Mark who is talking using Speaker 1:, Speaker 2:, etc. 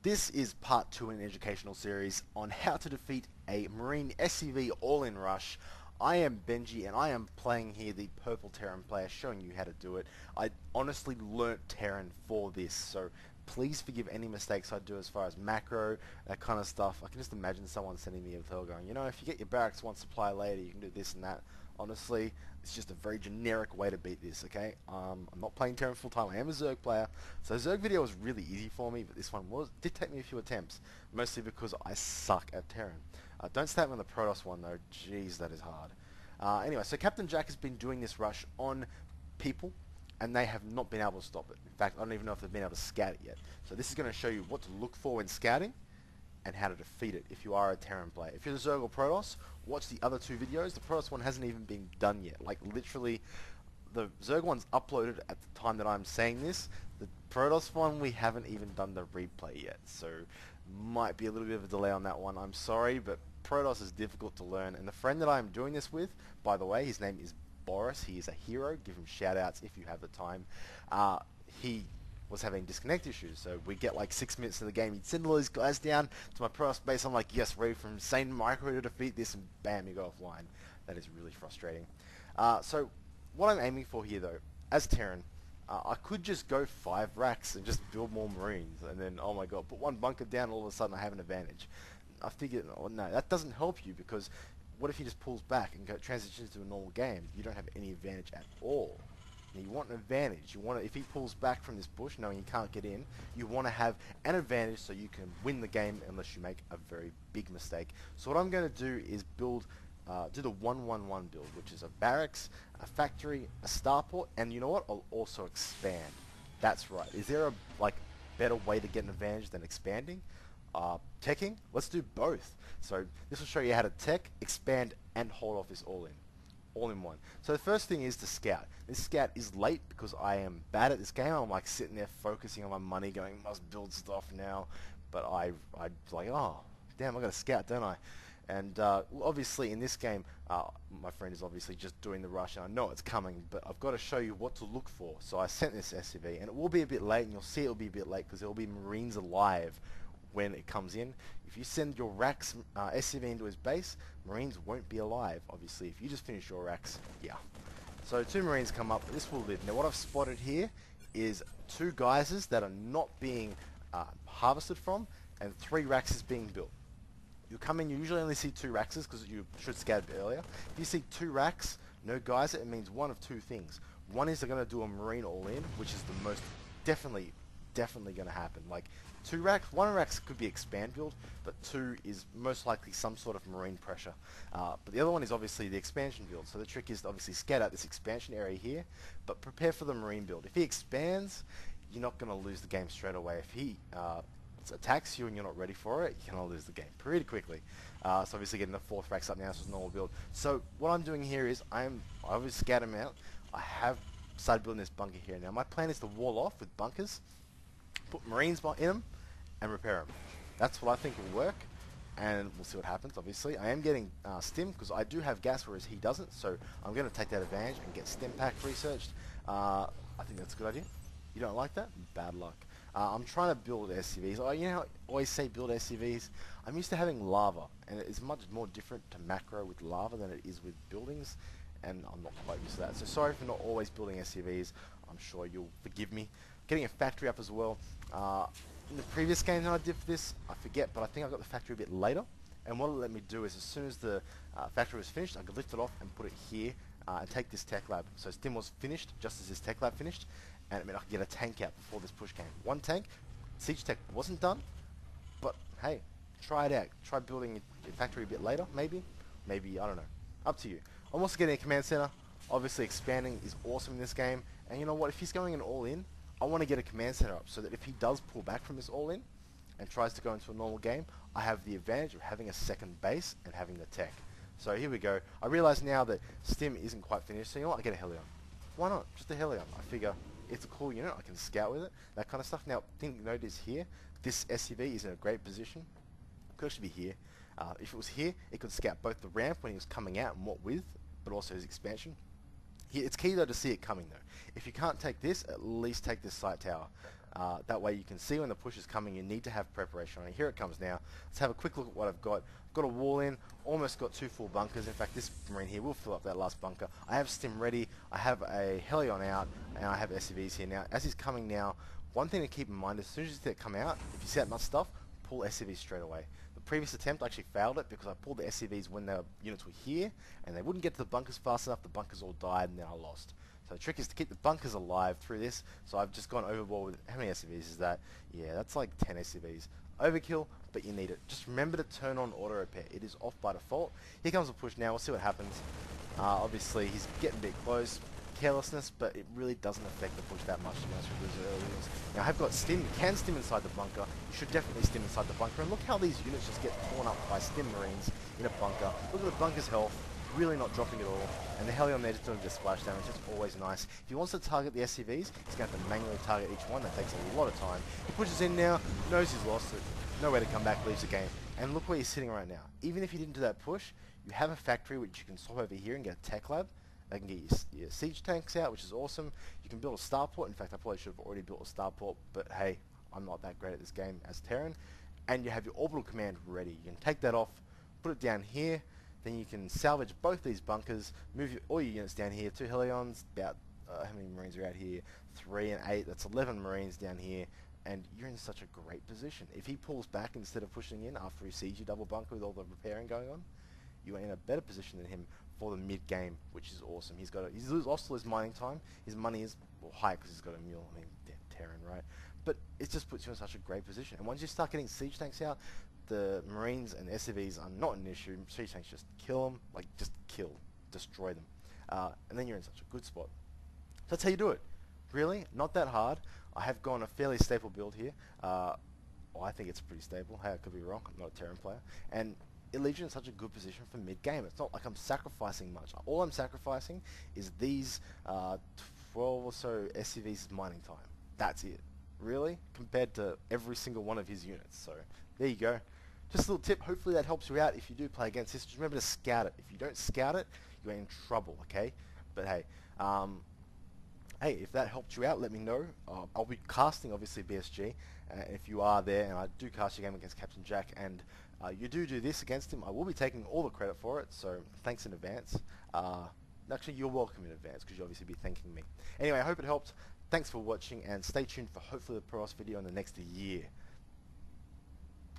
Speaker 1: This is part 2 in an educational series on how to defeat a Marine SCV Allin rush. I am Benji and I am playing here the purple Terran player, showing you how to do it. I honestly learnt Terran for this, so please forgive any mistakes I do as far as macro, that kind of stuff. I can just imagine someone sending me a tell going, you know, if you get your barracks one supply later, you can do this and that. Honestly, it's just a very generic way to beat this, okay? I'm not playing Terran full time. I am a Zerg player. So Zerg video was really easy for me, but this one did take me a few attempts, mostly because I suck at Terran. Don't start me on the Protoss one though. Jeez, that is hard. Anyway, so Captain Jack has been doing this rush on people, and they have not been able to stop it. In fact, I don't even know if they've been able to scout it yet. So this is going to show you what to look for when scouting, and how to defeat it if you are a Terran player. If you're the Zerg or Protoss, watch the other two videos. The Protoss one hasn't even been done yet. Like, literally, the Zerg one's uploaded at the time that I'm saying this. The Protoss one, we haven't even done the replay yet. So, might be a little bit of a delay on that one. I'm sorry, but Protoss is difficult to learn. And the friend that I'm doing this with, by the way, his name is Boris. He is a hero. Give him shout-outs if you have the time. He was having disconnect issues, so we get like 6 minutes in the game, he'd send all these guys down to my Protoss base. I'm like, yes, ready from insane micro to defeat this, and bam, you go offline. That is really frustrating. So what I'm aiming for here though, as Terran, I could just go 5 racks and just build more Marines, and then, oh my god, put one bunker down, all of a sudden I have an advantage. I figured, oh, no, that doesn't help you, because what if he just pulls back and transitions to a normal game? You don't have any advantage at all. You want an advantage. You want to, if he pulls back from this bush knowing he can't get in, you want to have an advantage so you can win the game unless you make a very big mistake. So what I'm going to do is build, do the 1-1-1 build, which is a barracks, a factory, a starport, and you know what? I'll also expand. That's right. Is there a better way to get an advantage than expanding? Teching? Let's do both. So this will show you how to tech, expand, and hold off this all in one. So the first thing is to scout. This scout is late because I am bad at this game. I'm like sitting there focusing on my money going, must build stuff now. But I'm like, oh, damn, I got to scout, don't I? And obviously in this game, my friend is obviously just doing the rush, and I know it's coming, but I've got to show you what to look for. So I sent this SCV, and it will be a bit late, and you'll see it will be a bit late because there will be Marines alive when it comes in. If you send your racks SCV into his base, Marines won't be alive, obviously. If you just finish your racks, yeah. So 2 Marines come up, this will live. Now what I've spotted here is 2 geysers that are not being harvested from, and 3 racks is being built. You come in, you usually only see 2 racks because you should scout a bit earlier. If you see 2 racks, no geyser, it means one of 2 things. One is they're going to do a Marine all-in, which is the most definitely going to happen. Like 2 racks, 1 racks could be expand build, but 2 is most likely some sort of Marine pressure. But the other one is obviously the expansion build. So the trick is to obviously scout out this expansion area here, but prepare for the Marine build. If he expands, you're not going to lose the game straight away. If he attacks you and you're not ready for it, you're going to lose the game pretty quickly. So obviously getting the 4th racks up now, so it's normal build. So what I'm doing here is I obviously scout him out. I have started building this bunker here. Now my plan is to wall off with bunkers, put Marines in them, and repair them. That's what I think will work, and we'll see what happens. Obviously I am getting stim because I do have gas, whereas he doesn't, so I'm going to take that advantage and get stim pack researched. I think that's a good idea. You don't like that? Bad luck. I'm trying to build SCVs. You know how I always say build SCVs? I'm used to having lava, and it's much more different to macro with lava than it is with buildings, and I'm not quite used to that. So sorry for not always building SCVs. I'm sure you'll forgive me. Getting a factory up as well. In the previous game that I did for this, I forget, but I think I got the factory a bit later. And what it let me do is, as soon as the factory was finished, I could lift it off and put it here and take this tech lab. So Stim was finished just as this tech lab finished, and it meant I could get a tank out before this push came. 1 tank, siege tech wasn't done, but hey, try it out. Try building your factory a bit later, maybe, I don't know. Up to you. I'm also getting a command center. Obviously expanding is awesome in this game, and you know what, if he's going an all-in, I want to get a command center up so that if he does pull back from this all-in and tries to go into a normal game, I have the advantage of having a 2nd base and having the tech. So here we go. I realize now that Stim isn't quite finished, so you know what, I get a Helion. Why not? Just a Helion. I figure it's a cool unit, I can scout with it, that kind of stuff. Now, notice here, this SCV is in a great position. It could actually be here. If it was here, it could scout both the ramp when he was coming out and what with, but also his expansion. It's key though to see it coming though. If you can't take this, at least take this sight tower. That way you can see when the push is coming. You need to have preparation on it. Here it comes now. Let's have a quick look at what I've got. I've got a wall in, almost got 2 full bunkers. In fact, this Marine here will fill up that last bunker. I have stim ready, I have a Helion out, and I have SCVs here now. As he's coming now, one thing to keep in mind, as soon as you see it come out, if you see that much stuff, pull SCVs straight away. The previous attempt I actually failed it because I pulled the SCVs when the units were here, and they wouldn't get to the bunkers fast enough. The bunkers all died, and then I lost. So the trick is to keep the bunkers alive through this. So I've just gone overboard with, how many SCVs is that? Yeah, that's like 10 SCVs. Overkill, but you need it. Just remember to turn on auto repair. It is off by default. Here comes the push now. We'll see what happens. Obviously, he's getting a bit close. Carelessness, but it really doesn't affect the push that much, to be honest with those early units. Now, I've got stim. You can stim inside the bunker. You should definitely stim inside the bunker. And look how these units just get torn up by stim marines in a bunker. Look at the bunker's health. Really not dropping at all. And the Helion there just doing the splash damage. That's always nice. If he wants to target the SCVs, he's going to have to manually target each one. That takes a lot of time. He pushes in now, knows he's lost it. No way to come back, leaves the game. And look where he's sitting right now. Even if you didn't do that push, you have a factory which you can swap over here and get a tech lab. They can get your siege tanks out, which is awesome. You can build a starport. In fact, I probably should have already built a starport, but hey, I'm not that great at this game as Terran. And you have your orbital command ready. You can take that off, put it down here, then you can salvage both these bunkers, move all your units down here. 2 Helions, about, how many Marines are out here? 3 and 8, that's 11 Marines down here. And you're in such a great position. If he pulls back instead of pushing in after he sees your double bunker with all the repairing going on, you are in a better position than him for the mid-game, which is awesome. He's lost all his mining time. His money is high because he's got a mule. I mean, damn Terran, right? But it just puts you in such a great position. And once you start getting siege tanks out, the Marines and SCVs are not an issue. Siege tanks just kill them, like just kill, destroy them. And then you're in such a good spot. So that's how you do it. Really, not that hard. I have gone a fairly stable build here. Well, I think it's pretty stable. Hey, I could be wrong. I'm not a Terran player. And it leaves you in such a good position for mid-game. It's not like I'm sacrificing much. All I'm sacrificing is these 12 or so SCVs mining time. That's it. Really? Compared to every single one of his units. So, there you go. Just a little tip. Hopefully that helps you out if you do play against this. Just remember to scout it. If you don't scout it, you're in trouble, okay? But hey, hey, if that helped you out, let me know. I'll be casting, obviously, BSG. If you are there, and I do cast your game against Captain Jack, and you do this against him, I will be taking all the credit for it, so thanks in advance. Actually, you're welcome in advance, because you'll obviously be thanking me. Anyway, I hope it helped. Thanks for watching, and stay tuned for hopefully the Pro Ops video in the next year.